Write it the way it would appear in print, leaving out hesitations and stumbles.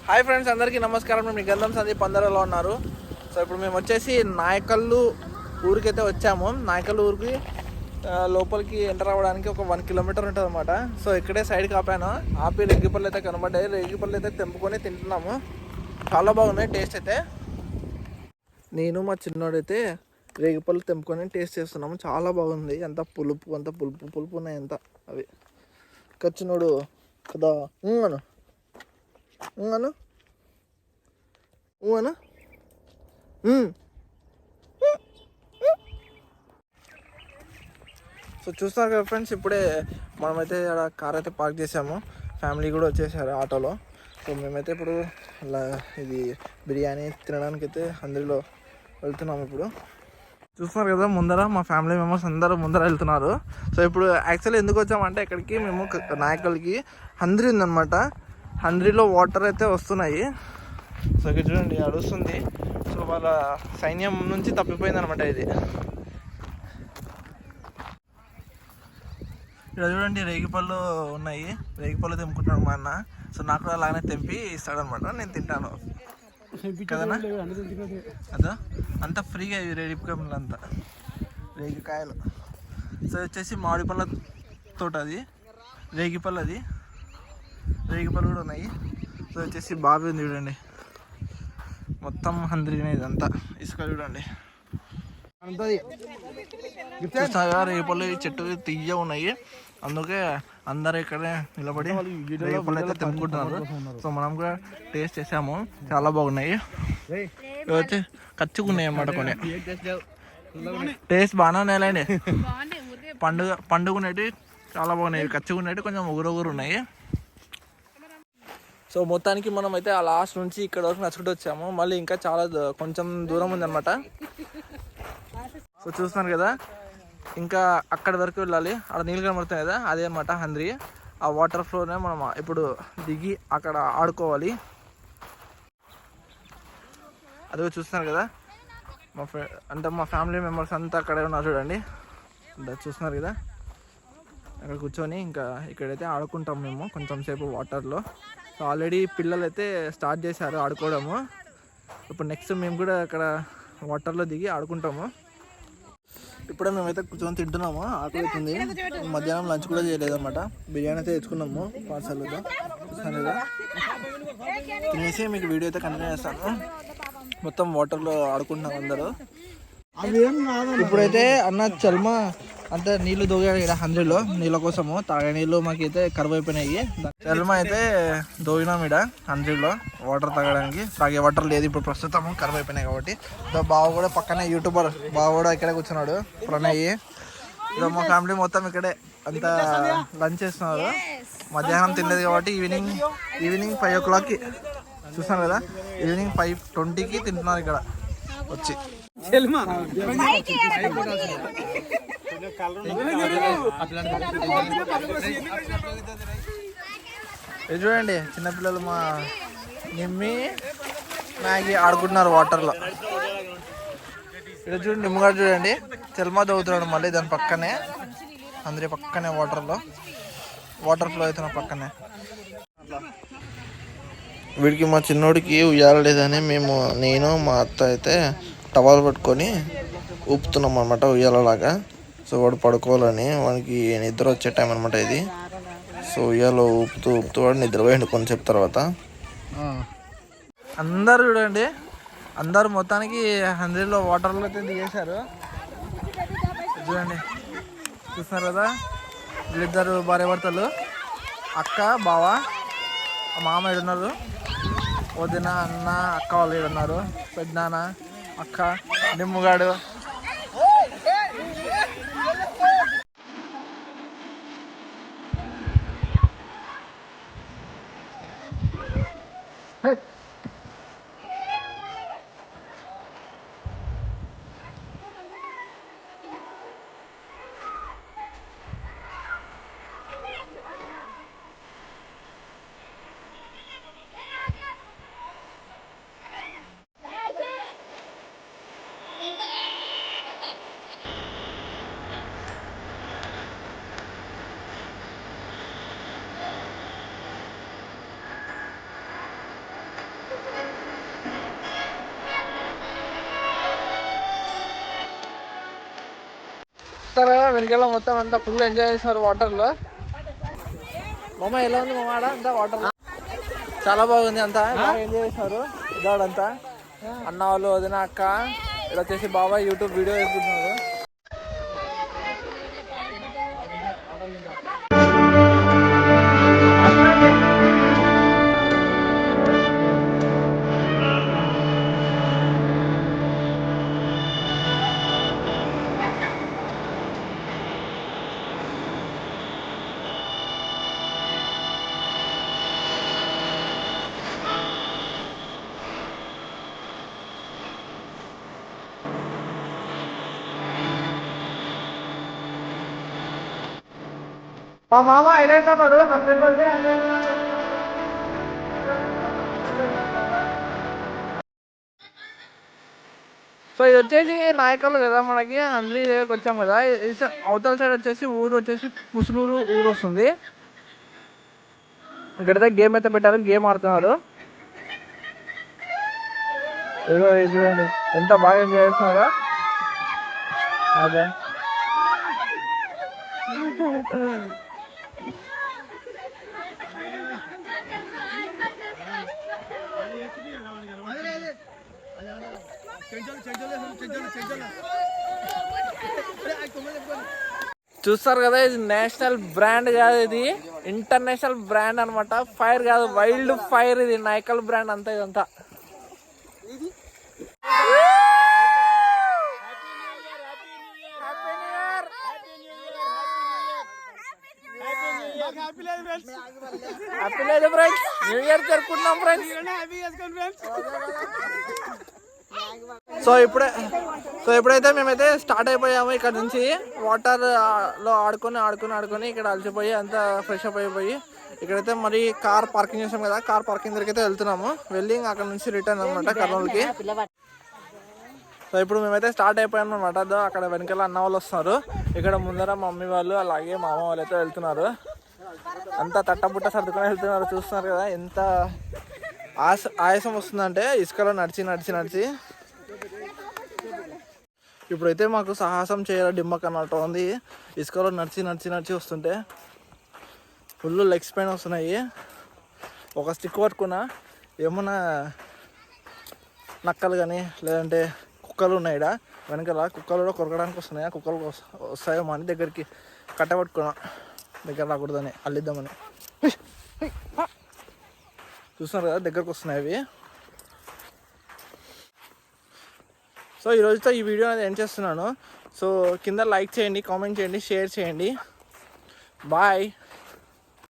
Hi friends, అందరికీ నమస్కారం. మీ గంధం సందీప్ అందరిలో ఉన్నారు. సో ఇప్పుడు మేము వచ్చేసి నాయకల్లు ఊరికైతే వచ్చాము. నాయకల్లు ఊరికి లోపలికి ఎంటర్ అవ్వడానికి ఒక 1 కిలోమీటర్ ఉంటుంది అనమాట. సో ఇక్కడే సైడ్కి ఆపి రేగిపళ్ళు అయితే కనబడ్డాయి. రేగిపళ్ళు అయితే తెంపుకొని తింటున్నాము. చాలా బాగున్నాయి టేస్ట్ అయితే. నేను మా చిన్నోడైతే రేగిపళ్ళు తెంపుకొని టేస్ట్ చేస్తున్నాము. చాలా బాగుంది. అంత పులుపు ఉన్నాయి అంత అవి. చిన్నోడు కదా అను అను అను సో చూస్తున్నారు కదా ఫ్రెండ్స్, ఇప్పుడే మనమైతే కార్ అయితే పార్క్ చేసాము. ఫ్యామిలీ కూడా వచ్చేసారు ఆటోలో. సో మేమైతే ఇప్పుడు ఇది బిర్యానీ తినడానికి అయితే అందులో వెళ్తున్నాము. ఇప్పుడు చూస్తున్నారు కదా ముందర మా ఫ్యామిలీ మెంబర్స్ అందరూ ముందర వెళ్తున్నారు. సో ఇప్పుడు యాక్చువల్లీ ఎందుకు వచ్చామంటే ఇక్కడికి మేము నాయకల్కి హంద్రీ ఉందన్నమాట. హంద్రీలో వాటర్ అయితే వస్తున్నాయి. సో ఇక్కడ చూడండి అడుస్తుంది. సో వాళ్ళ సైన్యం నుంచి తప్పిపోయింది అనమాట ఇది. ఇక్కడ చూడండి రేగిపళ్ళు ఉన్నాయి. రేగిపళ్ళు తెంపుకుంటున్నాడు మా అన్న. సో నాకు కూడా అలానే తెంపి ఇస్తాడనమాట. నేను తింటాను కదనా. అదా అంతా ఫ్రీగా ఇవి రేగిపళ్ళు అంతా రేగికాయలు. సో వచ్చేసి మామిడి పళ్ళ తోట అది, రేగిపళ్ళు అది. రేగిపళ్ళు కూడా ఉన్నాయి. సో వచ్చేసి బావి ఉంది చూడండి. మొత్తం హంద్రీనే ఇదంతా ఇసుక చూడండి. చూస్తాగా రేగిపళ్ళు చెట్టు తీయ ఉన్నాయి. అందుకే అందరూ ఇక్కడే నిలబడి రేగిపళ్ళు అయితే తెంపుకుంటున్నారు. సో మనం కూడా టేస్ట్ చేసాము. చాలా బాగున్నాయి. వచ్చి కచ్చుకున్నాయి అన్నమాట. కొన్ని టేస్ట్ బాగానే ఉన్నాయిలేండి. పండుగనేవి చాలా బాగున్నాయి. కచ్చుకునేవి కొంచెం ఉగురు ఉన్నాయి. సో మొత్తానికి మనం అయితే ఆ లాస్ట్ నుంచి ఇక్కడ వరకు నడుచుకుంటూ వచ్చాము. మళ్ళీ ఇంకా చాలా కొంచెం దూరం ఉందన్నమాట. సో చూస్తున్నారు కదా, ఇంకా అక్కడి వరకు వెళ్ళాలి. అక్కడ నీళ్ళు కనబడుతుంది కదా, అదే అనమాట హంద్రీ. ఆ వాటర్ ఫ్లోనే మనం ఇప్పుడు దిగి అక్కడ ఆడుకోవాలి. అదిగో చూస్తున్నారు కదా, మా ఫ్యామిలీ మెంబర్స్ అంతా అక్కడే ఉన్నారు చూడండి. చూస్తున్నారు కదా, అక్కడ కూర్చొని ఇంకా ఇక్కడైతే ఆడుకుంటాం మేము కొంచెం సేపు వాటర్లో. సో ఆల్రెడీ పిల్లలు అయితే స్టార్ట్ చేశారు ఆడుకోవడము. ఇప్పుడు నెక్స్ట్ మేము కూడా అక్కడ వాటర్లో దిగి ఆడుకుంటాము. ఇప్పుడే మేమైతే కూర్చొని తింటున్నాము. ఆకలి అవుతుంది. మధ్యాహ్నం లంచ్ కూడా చేయలేదన్నమాట. బిర్యానీ అయితే తెచ్చుకున్నాము పార్సల్గా. చూస్తాను కదా, తినేసి మీకు వీడియో అయితే కంటిన్యూ చేస్తాను. మొత్తం వాటర్లో ఆడుకుంటున్నాం అందరూ. ఇప్పుడైతే అన్న చల్మా అంటే నీళ్లు దోగాడు ఇక్కడ హంద్రీలో నీళ్ళ కోసము. తాగే నీళ్ళు మాకైతే కరువు అయిపోయినాయి. చల్మా అయితే దోగినాం ఇక్కడ హంద్రీలో వాటర్ తాగడానికి. తాగే వాటర్ లేదు ఇప్పుడు ప్రస్తుతం, కరువు అయిపోయినాయి కాబట్టి. బావ కూడా పక్కనే యూట్యూబర్ బావ కూడా ఇక్కడే కూర్చున్నాడు, ప్రణయ్. ఇదో మా ఫ్యామిలీ మొత్తం ఇక్కడే అంతా లంచ్ చేస్తున్నారు. మధ్యాహ్నం తినలేదు కాబట్టి ఈవినింగ్ 5 o'clockకి చూస్తాను కదా, ఈవినింగ్ 5:20కి తింటున్నారు ఇక్కడ వచ్చి. ఇది చూడండి చిన్నపిల్లలు మా నిమ్మి మ్యాగీ ఆడుకుంటున్నారు వాటర్లో. ఇక్కడ చూడండి నిమ్మగాడు చూడండి చెల్మా దవ్వుతున్నాడు మళ్ళీ దాని పక్కనే, అందరి పక్కనే వాటర్ ఫ్లో అవుతున్న పక్కనే. వీడికి మా చిన్నోడికి ఉయ్యాలలేదని నేను మా అత్త అయితే టవల్ పట్టుకొని ఊపుతున్నాం అనమాట ఉయ్యాలలాగా. సో వాడు పడుకోవాలని, వాడికి నిద్ర వచ్చే టైం అనమాట ఇది. సో ఉయ్యాలో ఊపుతూ వాడు నిద్రపోయిండు కొంచెంసేపు తర్వాత. అందరు చూడండి, అందరు మొత్తానికి హంద్రీలో వాటర్లో అయితే దిగేశారు చూడండి. చూస్తున్నారు కదా, వీళ్ళిద్దరు భార్య భర్తలు, అక్క బావ మామ ఉన్నారు, వదిన అన్న అక్క వాళ్ళు ఉన్నారు, పెద్దనాన్న అక్క నిమ్ముగాడు. చూస్తారు కదా వెనకాల మొత్తం అంతా ఫుల్ ఎంజాయ్ చేస్తున్నారు వాటర్లో. మామ ఎలా ఉంది మామ ఆడ అంతా వాటర్? చాలా బాగుంది, అంతా బాగా ఎంజాయ్ చేస్తున్నారు ఇదాడంతా. అన్న వాళ్ళు, వదిన, అక్క, ఇలా వచ్చేసి బాబాయ్ యూట్యూబ్ వీడియో వేసుకుంటున్నారు. మా మామ ఎలాంటున్నాడు? సో ఇది వచ్చేసి నాయకులు కదా మనకి అంద్రీ దగ్గరకు వచ్చాం కదా. అవతల సైడ్ వచ్చేసి ఊరు వచ్చేసి పుసులూరు ఊరు వస్తుంది. ఇక్కడైతే గేమ్ అయితే పెట్టారు, గేమ్ ఆడుతున్నారు. చూడండి ఎంత బాగా ఎంజాయ్ చేస్తున్నారో. అదే చూస్తారు కదా, ఇది నేషనల్ బ్రాండ్ కాదు, ఇది ఇంటర్నేషనల్ బ్రాండ్ అనమాట. ఫైర్ కాదు, వైల్డ్ ఫైర్, ఇది నైకల్ బ్రాండ్ అంతా. ఇదంతా హ్యాపీ లేదు ఫ్రెండ్స్, న్యూ ఇయర్ జరుపుకుంటున్నాం ఫ్రెండ్స్. సో ఇప్పుడైతే మేమైతే స్టార్ట్ అయిపోయాము. ఇక్కడ నుంచి వాటర్ లో ఆడుకొని ఇక్కడ అలసిపోయి అంతా ఫ్రెష్ అప్ అయిపోయి ఇక్కడైతే మరి కార్ పార్కింగ్ చేసాం కదా, కార్ పార్కింగ్ దగ్గరికి అయితే వెళ్తున్నాము. వెళ్ళి అక్కడ నుంచి రిటర్న్ అనమాట కర్నూలుకి. సో ఇప్పుడు మేమైతే స్టార్ట్ అయిపోయాం అనమాట. అక్కడ వెనకాల అన్న వాళ్ళు వస్తున్నారు, ఇక్కడ ముందర మమ్మీ వాళ్ళు అలాగే మామ వాళ్ళు అయితే వెళ్తున్నారు. అంతా తట్టబుట్ట సర్దుకొని వెళ్తున్నారు. చూస్తున్నారు కదా ఎంత ఆయాసం వస్తుందంటే ఇసుకలో నడిచి. ఇప్పుడైతే మాకు సాహసం చేయాలి డిమ్మక్ అన్నట్టు ఉంది. ఇసుకలో నడిచి వస్తుంటే ఫుల్ లెగ్స్ పెయిన్ వస్తున్నాయి. ఒక స్టిక్ పట్టుకున్నా ఏమన్నా నక్కలు కానీ లేదంటే కుక్కలు ఉన్నాయి ఇక్కడ వెనకాల, కుక్కలు కూడా కొరకడానికి వస్తున్నాయి. కుక్కలు వస్తాయేమో అని దగ్గరికి కట్టబట్టుకున్నా, దగ్గర రాకూడదని అల్లిద్దామని. చూస్తున్నారు కదా దగ్గరకు వస్తున్నాయి అవి. సో ఈరోజుతో ఈ వీడియో అనేది ఎండ్ చేస్తున్నాను. సో కింద లైక్ చేయండి, కామెంట్ చేయండి, షేర్ చేయండి. బాయ్.